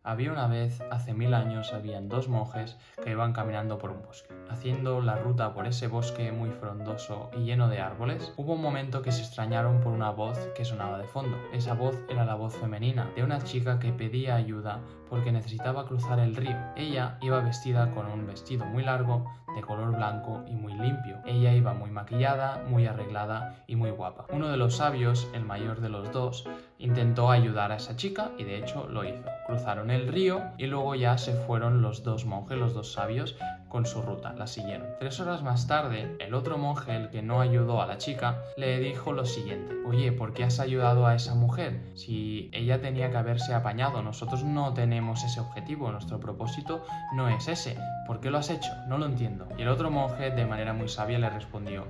Había una vez, hace 1000 años, habían dos monjes que iban caminando por un bosque. Haciendo la ruta por ese bosque muy frondoso y lleno de árboles, hubo un momento que se extrañaron por una voz que sonaba de fondo. Esa voz era la voz femenina de una chica que pedía ayuda porque necesitaba cruzar el río. Ella iba vestida con un vestido muy largo, de color blanco y muy limpio. Ella iba muy maquillada, muy arreglada y muy guapa. Uno de los sabios, el mayor de los dos, intentó ayudar a esa chica y de hecho lo hizo. Cruzaron el río y luego ya se fueron los dos monjes, los dos sabios, con su ruta, la siguieron. 3 horas más tarde, el otro monje, el que no ayudó a la chica, le dijo lo siguiente: oye, ¿por qué has ayudado a esa mujer? Si ella tenía que haberse apañado, nosotros no tenemos ese objetivo, nuestro propósito no es ese. ¿Por qué lo has hecho? No lo entiendo. Y el otro monje, de manera muy sabia, le respondió: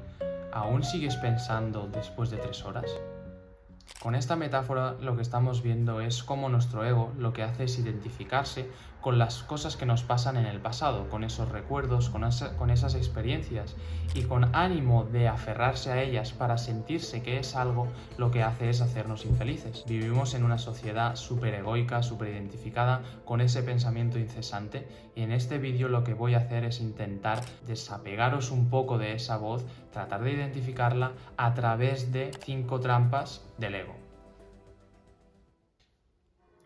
¿aún sigues pensando después de 3 horas? Con esta metáfora lo que estamos viendo es cómo nuestro ego lo que hace es identificarse con las cosas que nos pasan en el pasado, con esos recuerdos, con esas experiencias, y con ánimo de aferrarse a ellas para sentirse que es algo, lo que hace es hacernos infelices. Vivimos en una sociedad súper egoica, súper identificada con ese pensamiento incesante, y en este vídeo lo que voy a hacer es intentar desapegaros un poco de esa voz, tratar de identificarla a través de 5 trampas del ego.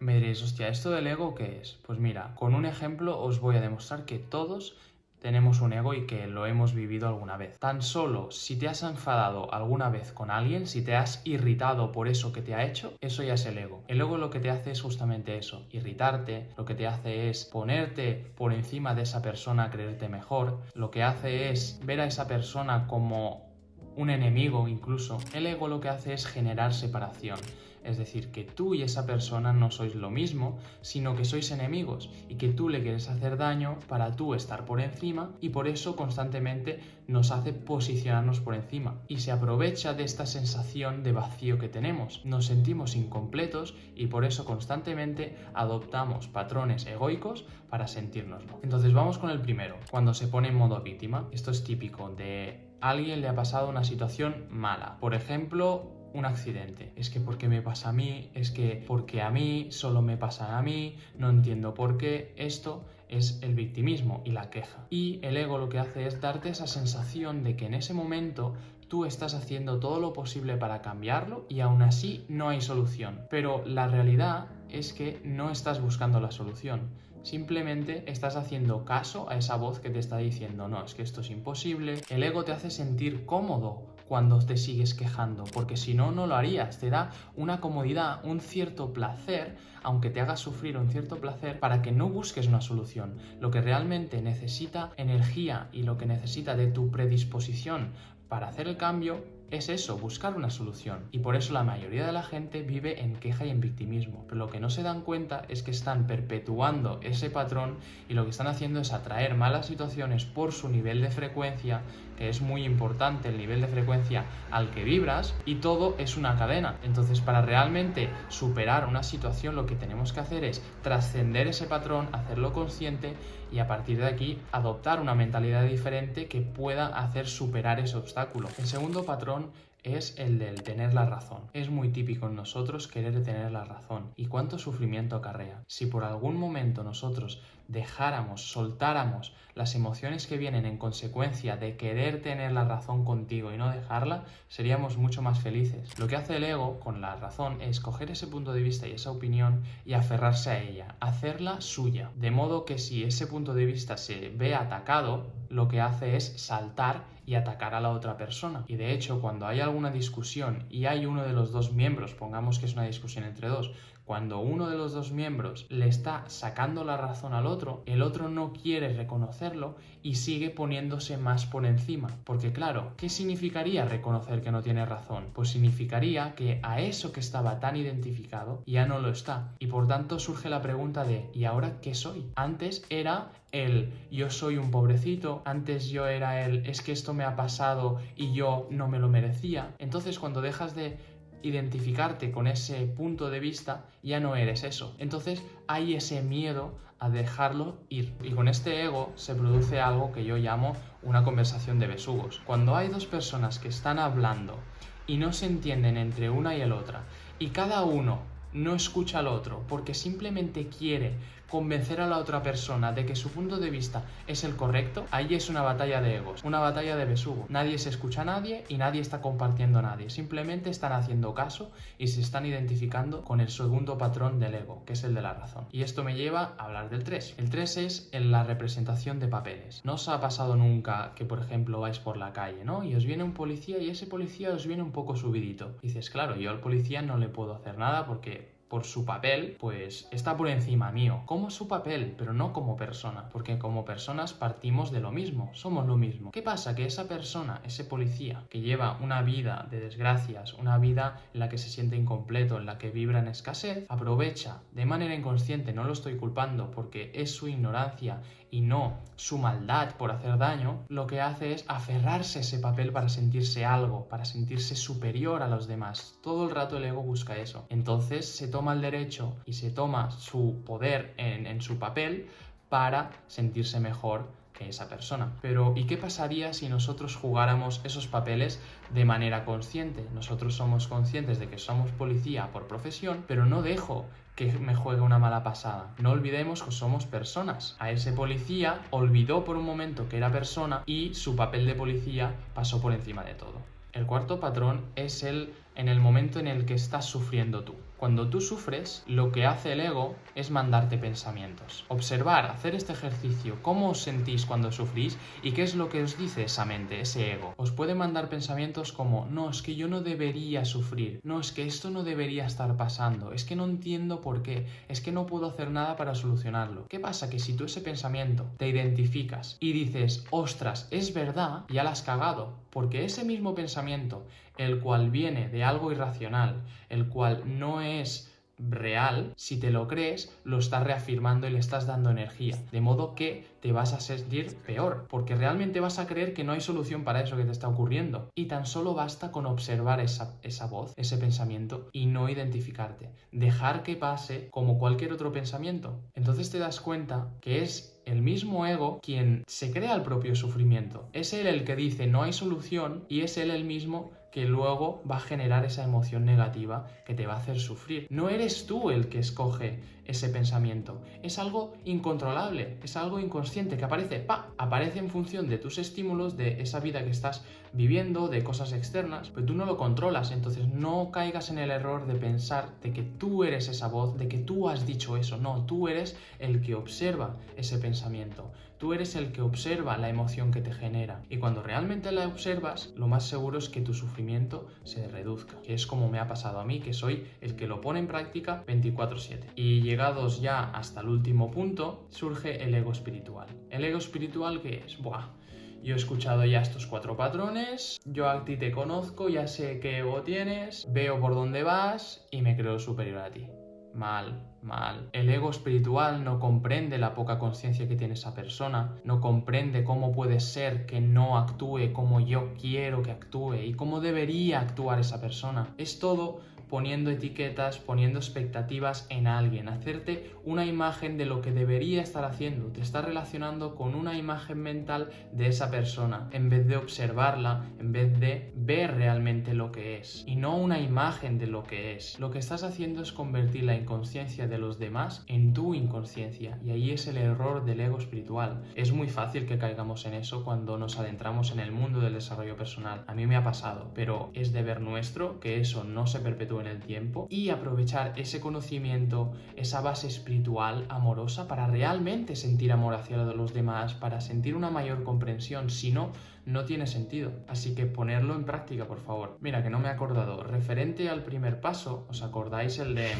Me diréis, hostia, ¿esto del ego qué es? Pues mira, con un ejemplo os voy a demostrar que todos tenemos un ego y que lo hemos vivido alguna vez. Tan solo si te has enfadado alguna vez con alguien, si te has irritado por eso que te ha hecho, eso ya es el ego. El ego lo que te hace es justamente eso, irritarte, lo que te hace es ponerte por encima de esa persona, creerte mejor, lo que hace es ver a esa persona como un enemigo incluso. El ego lo que hace es generar separación. Es decir, que tú y esa persona no sois lo mismo, sino que sois enemigos y que tú le quieres hacer daño para tú estar por encima, y por eso constantemente nos hace posicionarnos por encima. Y se aprovecha de esta sensación de vacío que tenemos. Nos sentimos incompletos y por eso constantemente adoptamos patrones egoicos para sentirnoslo. Entonces vamos con el primero, cuando se pone en modo víctima. Esto es típico de alguien le ha pasado una situación mala. Por ejemplo, un accidente. Es que ¿por qué me pasa a mí? Es que porque a mí solo me pasa a mí, no entiendo por qué. Esto es el victimismo y la queja. Y el ego lo que hace es darte esa sensación de que en ese momento tú estás haciendo todo lo posible para cambiarlo y aún así no hay solución. Pero la realidad es que no estás buscando la solución. Simplemente estás haciendo caso a esa voz que te está diciendo: no, es que esto es imposible. El ego te hace sentir cómodo cuando te sigues quejando, porque si no, no lo harías. Te da una comodidad, un cierto placer, aunque te haga sufrir un cierto placer, para que no busques una solución. Lo que realmente necesita energía y lo que necesita de tu predisposición para hacer el cambio es eso, buscar una solución. Y por eso la mayoría de la gente vive en queja y en victimismo. Pero lo que no se dan cuenta es que están perpetuando ese patrón y lo que están haciendo es atraer malas situaciones por su nivel de frecuencia, que es muy importante el nivel de frecuencia al que vibras, y todo es una cadena. Entonces, para realmente superar una situación, lo que tenemos que hacer es trascender ese patrón, hacerlo consciente y a partir de aquí adoptar una mentalidad diferente que pueda hacer superar ese obstáculo. El segundo patrón es el del tener la razón. Es muy típico en nosotros querer tener la razón. ¿Y cuánto sufrimiento acarrea? Si por algún momento nosotros dejáramos, soltáramos las emociones que vienen en consecuencia de querer tener la razón contigo y no dejarla, seríamos mucho más felices. Lo que hace el ego con la razón es coger ese punto de vista y esa opinión y aferrarse a ella, hacerla suya. De modo que si ese punto de vista se ve atacado, lo que hace es saltar y atacar a la otra persona. Y de hecho, cuando hay alguna discusión y hay uno de los dos miembros, pongamos que es una discusión entre dos, cuando uno de los dos miembros le está sacando la razón al otro, el otro no quiere reconocerlo y sigue poniéndose más por encima. Porque claro, ¿qué significaría reconocer que no tiene razón? Pues significaría que a eso que estaba tan identificado ya no lo está. Y por tanto surge la pregunta de ¿y ahora qué soy? Antes era el yo soy un pobrecito, antes yo era el es que esto me ha pasado y yo no me lo merecía. Entonces cuando dejas de identificarte con ese punto de vista, ya no eres eso. Entonces hay ese miedo a dejarlo ir. Y con este ego se produce algo que yo llamo una conversación de besugos. Cuando hay dos personas que están hablando y no se entienden entre una y el otra, y cada uno no escucha al otro porque simplemente quiere convencer a la otra persona de que su punto de vista es el correcto, ahí es una batalla de egos, una batalla de besugo. Nadie se escucha a nadie y nadie está compartiendo a nadie. Simplemente están haciendo caso y se están identificando con el segundo patrón del ego, que es el de la razón. Y esto me lleva a hablar del 3. El 3 es en la representación de papeles. ¿No os ha pasado nunca que, por ejemplo, vais por la calle, ¿no? Y os viene un policía y ese policía os viene un poco subidito? Dices, claro, yo al policía no le puedo hacer nada porque por su papel, pues está por encima mío. Como su papel, pero no como persona, porque como personas partimos de lo mismo, somos lo mismo. ¿Qué pasa? Que esa persona, ese policía, que lleva una vida de desgracias, una vida en la que se siente incompleto, en la que vibra en escasez, aprovecha de manera inconsciente, no lo estoy culpando porque es su ignorancia y no su maldad por hacer daño, lo que hace es aferrarse a ese papel para sentirse algo, para sentirse superior a los demás. Todo el rato el ego busca eso. Entonces se toma el derecho y se toma su poder en su papel para sentirse mejor que esa persona. Pero ¿y qué pasaría si nosotros jugáramos esos papeles de manera consciente? Nosotros somos conscientes de que somos policía por profesión, pero no dejo que me juegue una mala pasada. No olvidemos que somos personas. A ese policía olvidó por un momento que era persona y su papel de policía pasó por encima de todo. El cuarto patrón es en el momento en el que estás sufriendo tú. Cuando tú sufres, lo que hace el ego es mandarte pensamientos. Observar, hacer este ejercicio, cómo os sentís cuando sufrís y qué es lo que os dice esa mente, ese ego. Os puede mandar pensamientos como, no, es que yo no debería sufrir, no, es que esto no debería estar pasando, es que no entiendo por qué, es que no puedo hacer nada para solucionarlo. ¿Qué pasa? Que si tú ese pensamiento te identificas y dices, ostras, es verdad, ya la has cagado, porque ese mismo pensamiento, el cual viene de algo irracional, el cual no es real, si te lo crees, lo estás reafirmando y le estás dando energía, de modo que te vas a sentir peor, porque realmente vas a creer que no hay solución para eso que te está ocurriendo, y tan solo basta con observar esa voz, ese pensamiento, y no identificarte, dejar que pase como cualquier otro pensamiento. Entonces te das cuenta que es el mismo ego quien se crea el propio sufrimiento. Es él el que dice no hay solución y es él el mismo que luego va a generar esa emoción negativa que te va a hacer sufrir. No eres tú el que escoge ese pensamiento. Es algo incontrolable, es algo inconsciente que aparece, aparece en función de tus estímulos, de esa vida que estás viviendo, de cosas externas, pero tú no lo controlas. Entonces no caigas en el error de pensar de que tú eres esa voz, de que tú has dicho eso. No, tú eres el que observa ese pensamiento. Tú eres el que observa la emoción que te genera. Y cuando realmente la observas, lo más seguro es que tu sufrimiento se reduzca. Que es como me ha pasado a mí, que soy el que lo pone en práctica 24/7. Y llegados ya hasta el último punto, surge el ego espiritual. ¿El ego espiritual qué es? Yo he escuchado ya estos 4 patrones, yo a ti te conozco, ya sé qué ego tienes, veo por dónde vas y me creo superior a ti. Mal. El ego espiritual no comprende la poca conciencia que tiene esa persona, no comprende cómo puede ser que no actúe como yo quiero que actúe y cómo debería actuar esa persona. Es todo poniendo etiquetas, poniendo expectativas en alguien, hacerte una imagen de lo que debería estar haciendo, te está relacionando con una imagen mental de esa persona, en vez de observarla, en vez de ver realmente lo que es, y no una imagen de lo que es. Lo que estás haciendo es convertir la inconsciencia de los demás en tu inconsciencia, y ahí es el error del ego espiritual. Es muy fácil que caigamos en eso cuando nos adentramos en el mundo del desarrollo personal. A mí me ha pasado, pero es deber nuestro que eso no se perpetúe en el tiempo y aprovechar ese conocimiento, esa base espiritual amorosa para realmente sentir amor hacia los demás, para sentir una mayor comprensión. Si no, no tiene sentido. Así que ponerlo en práctica, por favor. Mira, que no me he acordado. Referente al primer paso, ¿os acordáis el de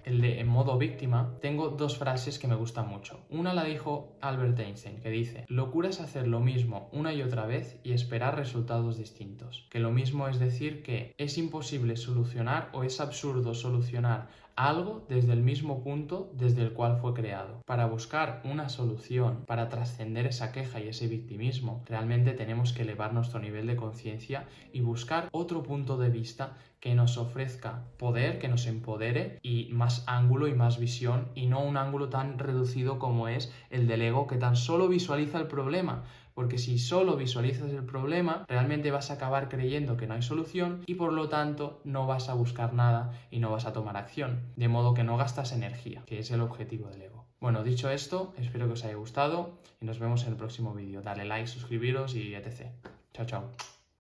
en modo víctima? Tengo 2 frases que me gustan mucho. Una la dijo Albert Einstein, que dice: locura es hacer lo mismo una y otra vez y esperar resultados distintos. Que lo mismo es decir que es imposible solucionar o es absurdo solucionar algo desde el mismo punto desde el cual fue creado. Para buscar una solución, para trascender esa queja y ese victimismo, realmente tenemos que elevar nuestro nivel de conciencia y buscar otro punto de vista que nos ofrezca poder, que nos empodere y más ángulo y más visión, y no un ángulo tan reducido como es el del ego, que tan solo visualiza el problema. Porque si solo visualizas el problema, realmente vas a acabar creyendo que no hay solución y por lo tanto no vas a buscar nada y no vas a tomar acción. De modo que no gastas energía, que es el objetivo del ego. Bueno, dicho esto, espero que os haya gustado y nos vemos en el próximo vídeo. Dale like, suscribiros y etc. Chao, chao.